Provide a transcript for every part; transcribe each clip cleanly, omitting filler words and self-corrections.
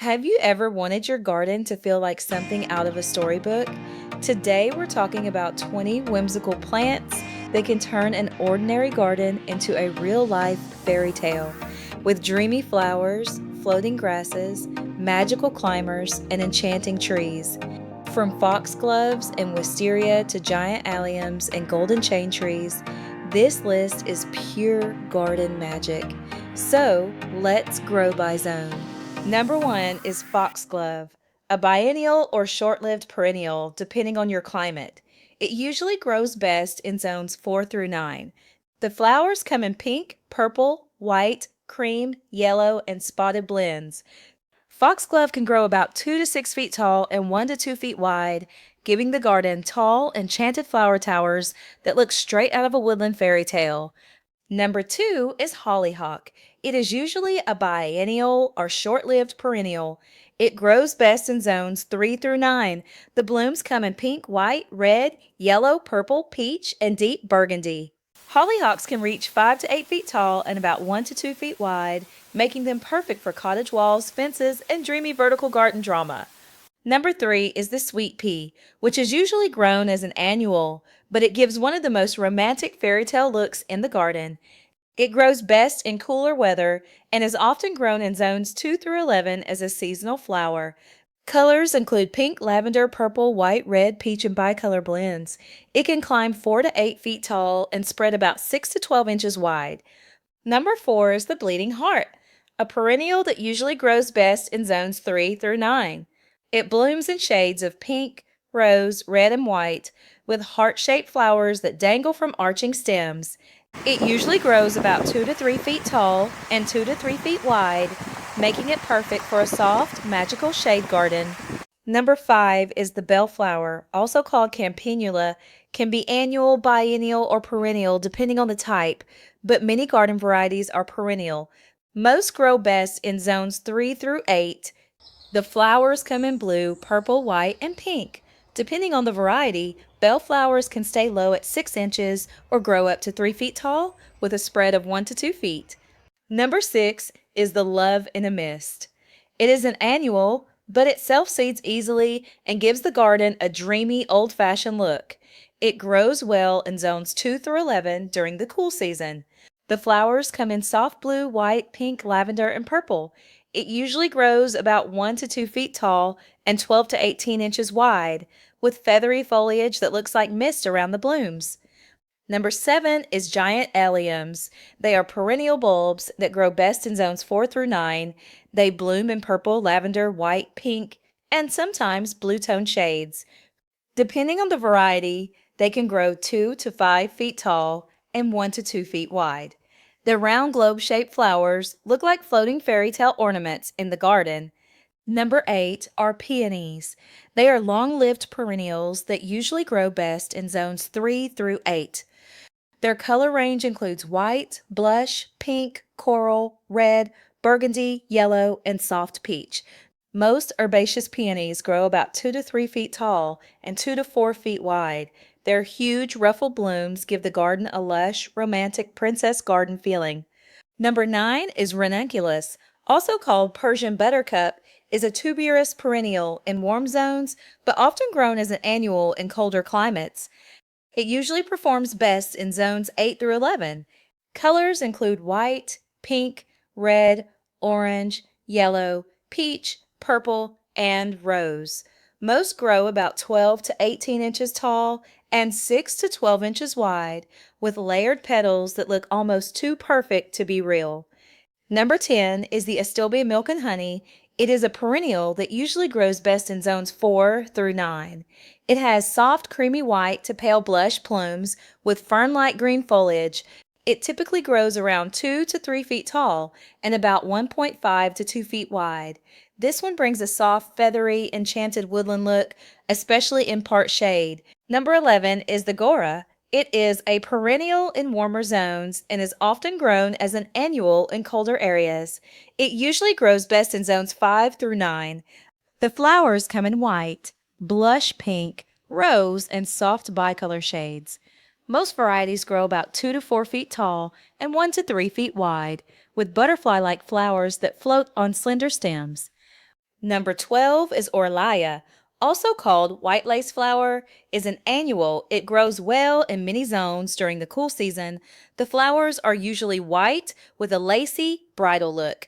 Have you ever wanted your garden to feel like something out of a storybook? Today we're talking about 20 whimsical plants that can turn an ordinary garden into a real-life fairy tale. With dreamy flowers, floating grasses, magical climbers, and enchanting trees. From foxgloves and wisteria to giant alliums and golden chain trees, this list is pure garden magic. So let's grow by zone. Number 1 is foxglove, a biennial or short-lived perennial depending on your climate. It usually grows best in zones 4 through 9. The flowers come in pink, purple, white, cream, yellow, and spotted blends. Foxglove can grow about 2 to 6 feet tall and 1 to 2 feet wide, giving the garden tall, enchanted flower towers that look straight out of a woodland fairy tale. Number 2 is hollyhock. It is usually a biennial or short-lived perennial. It grows best in zones 3 through 9. The blooms come in pink, white, red, yellow, purple, peach, and deep burgundy. Hollyhocks can reach 5 to 8 feet tall and about 1 to 2 feet wide, making them perfect for cottage walls, fences, and dreamy vertical garden drama. Number 3 is the sweet pea, which is usually grown as an annual, but it gives one of the most romantic fairy tale looks in the garden. It grows best in cooler weather and is often grown in zones 2 through 11 as a seasonal flower. Colors include pink, lavender, purple, white, red, peach, and bicolor blends. It can climb 4 to 8 feet tall and spread about 6 to 12 inches wide. Number 4 is the bleeding heart, a perennial that usually grows best in zones 3 through 9. It blooms in shades of pink, rose, red, and white, with heart-shaped flowers that dangle from arching stems. It usually grows about 2 to 3 feet tall and 2 to 3 feet wide, making it perfect for a soft, magical shade garden. Number 5 is the bellflower, also called campanula, can be annual, biennial, or perennial depending on the type, but many garden varieties are perennial. Most grow best in zones 3 through 8. The flowers come in blue, purple, white, and pink. Depending on the variety, bellflowers can stay low at 6 inches or grow up to 3 feet tall with a spread of 1 to 2 feet. Number 6 is the love in a mist. It is an annual, but it self-seeds easily and gives the garden a dreamy, old-fashioned look. It grows well in zones 2 through 11 during the cool season. The flowers come in soft blue, white, pink, lavender, and purple. It usually grows about 1 to 2 feet tall and 12 to 18 inches wide, with feathery foliage that looks like mist around the blooms. Number 7 is giant alliums. They are perennial bulbs that grow best in zones 4 through 9. They bloom in purple, lavender, white, pink, and sometimes blue-tone shades. Depending on the variety, they can grow 2 to 5 feet tall and 1 to 2 feet wide. Their round globe-shaped flowers look like floating fairy tale ornaments in the garden. Number 8 are peonies. They are long-lived perennials that usually grow best in zones 3 through 8. Their color range includes white, blush, pink, coral, red, burgundy, yellow, and soft peach. Most herbaceous peonies grow about 2 to 3 feet tall and 2 to 4 feet wide. Their huge, ruffled blooms give the garden a lush, romantic princess garden feeling. Number 9 is Ranunculus, also called Persian Buttercup, is a tuberous perennial in warm zones, but often grown as an annual in colder climates. It usually performs best in zones 8 through 11. Colors include white, pink, red, orange, yellow, peach, purple, and rose. Most grow about 12 to 18 inches tall and 6 to 12 inches wide, with layered petals that look almost too perfect to be real. Number 10 is the Astilbe milk and honey. It is a perennial that usually grows best in zones 4 through 9. It has soft creamy white to pale blush plumes with fern-like green foliage. It typically grows around 2 to 3 feet tall and about 1.5 to 2 feet wide. This one brings a soft, feathery, enchanted woodland look, especially in part shade. Number 11 is the Gaura. It is a perennial in warmer zones and is often grown as an annual in colder areas. It usually grows best in zones 5 through 9. The flowers come in white, blush pink, rose, and soft bicolor shades. Most varieties grow about 2 to 4 feet tall and 1 to 3 feet wide, with butterfly-like flowers that float on slender stems. Number 12 is Orlaya, also called white lace flower, is an annual. It grows well in many zones during the cool season. The flowers are usually white with a lacy, bridal look.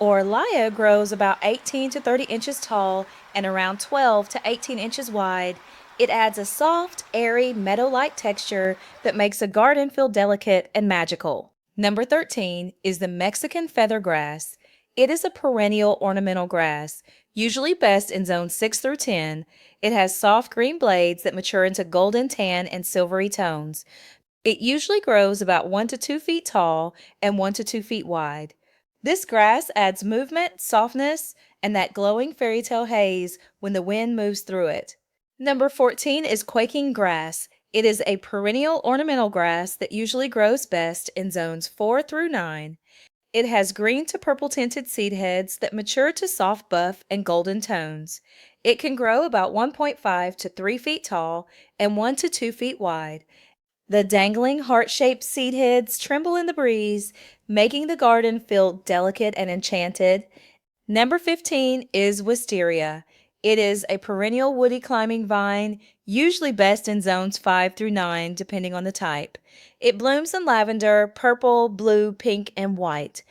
Orlaya grows about 18 to 30 inches tall and around 12 to 18 inches wide. It adds a soft, airy, meadow-like texture that makes a garden feel delicate and magical. Number 13 is the Mexican feathergrass. It is a perennial ornamental grass, usually best in zones 6 through 10. It has soft green blades that mature into golden tan and silvery tones. It usually grows about 1 to 2 feet tall and 1 to 2 feet wide. This grass adds movement, softness, and that glowing fairy tale haze when the wind moves through it. Number 14 is Quaking Grass. It is a perennial ornamental grass that usually grows best in zones 4 through 9. It has green to purple tinted seed heads that mature to soft buff and golden tones. It can grow about 1.5 to 3 feet tall and 1 to 2 feet wide. The dangling heart-shaped seed heads tremble in the breeze, making the garden feel delicate and enchanted. Number 15 is Wisteria. It is a perennial woody climbing vine, usually best in zones 5 through 9, depending on the type. It blooms in lavender, purple, blue, pink, and white.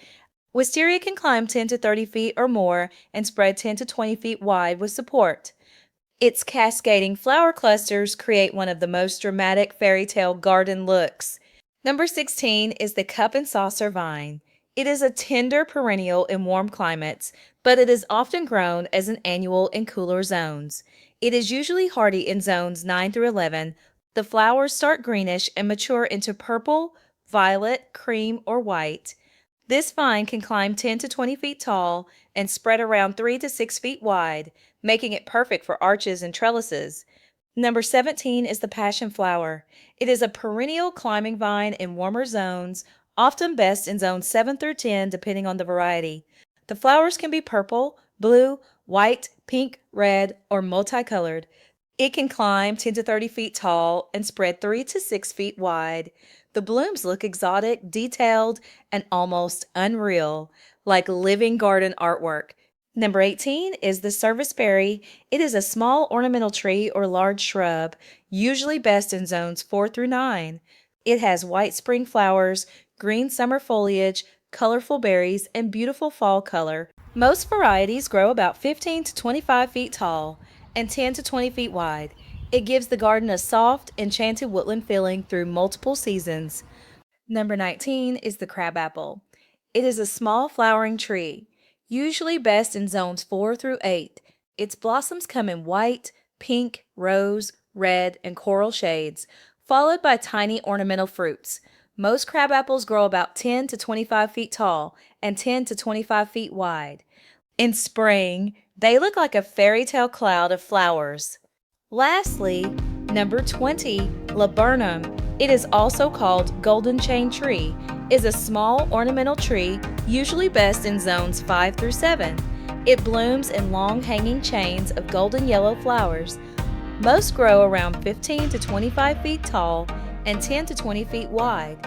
Wisteria can climb 10 to 30 feet or more and spread 10 to 20 feet wide with support. Its cascading flower clusters create one of the most dramatic fairy tale garden looks. Number 16 is the cup and saucer vine. It is a tender perennial in warm climates, but it is often grown as an annual in cooler zones. It is usually hardy in zones 9 through 11. The flowers start greenish and mature into purple, violet, cream, or white. This vine can climb 10 to 20 feet tall and spread around 3 to 6 feet wide, making it perfect for arches and trellises. Number 17 is the passion flower. It is a perennial climbing vine in warmer zones, often best in zones 7 through 10 depending on the variety. The flowers can be purple, blue, white, pink, red, or multicolored. It can climb 10 to 30 feet tall and spread 3 to 6 feet wide. The blooms look exotic, detailed, and almost unreal, like living garden artwork. Number 18 is the Serviceberry. It is a small ornamental tree or large shrub, usually best in zones 4 through 9. It has white spring flowers, green summer foliage, colorful berries, and beautiful fall color. Most varieties grow about 15 to 25 feet tall and 10 to 20 feet wide. It gives the garden a soft, enchanted woodland feeling through multiple seasons. Number 19 is the Crabapple. It is a small flowering tree, usually best in zones 4 through 8. Its blossoms come in white, pink, rose, red, and coral shades, followed by tiny ornamental fruits. Most crabapples grow about 10 to 25 feet tall and 10 to 25 feet wide. In spring, they look like a fairy tale cloud of flowers. Lastly, number 20, Laburnum. It is also called golden chain tree, is a small ornamental tree, usually best in zones 5 through 7. It blooms in long hanging chains of golden yellow flowers. Most grow around 15 to 25 feet tall and 10 to 20 feet wide.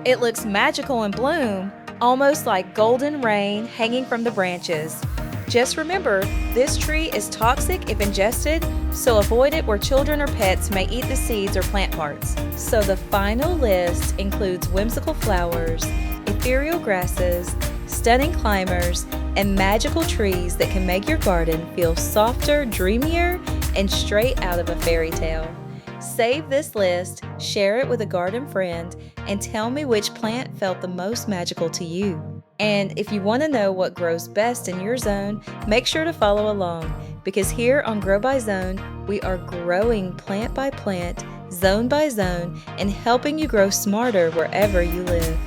It looks magical in bloom, almost like golden rain hanging from the branches. Just remember, this tree is toxic if ingested, so avoid it where children or pets may eat the seeds or plant parts. So the final list includes whimsical flowers, ethereal grasses, stunning climbers, and magical trees that can make your garden feel softer, dreamier, and straight out of a fairy tale. Save this list, share it with a garden friend, and tell me which plant felt the most magical to you. And if you want to know what grows best in your zone, make sure to follow along, because here on Grow by Zone, we are growing plant by plant, zone by zone, and helping you grow smarter wherever you live.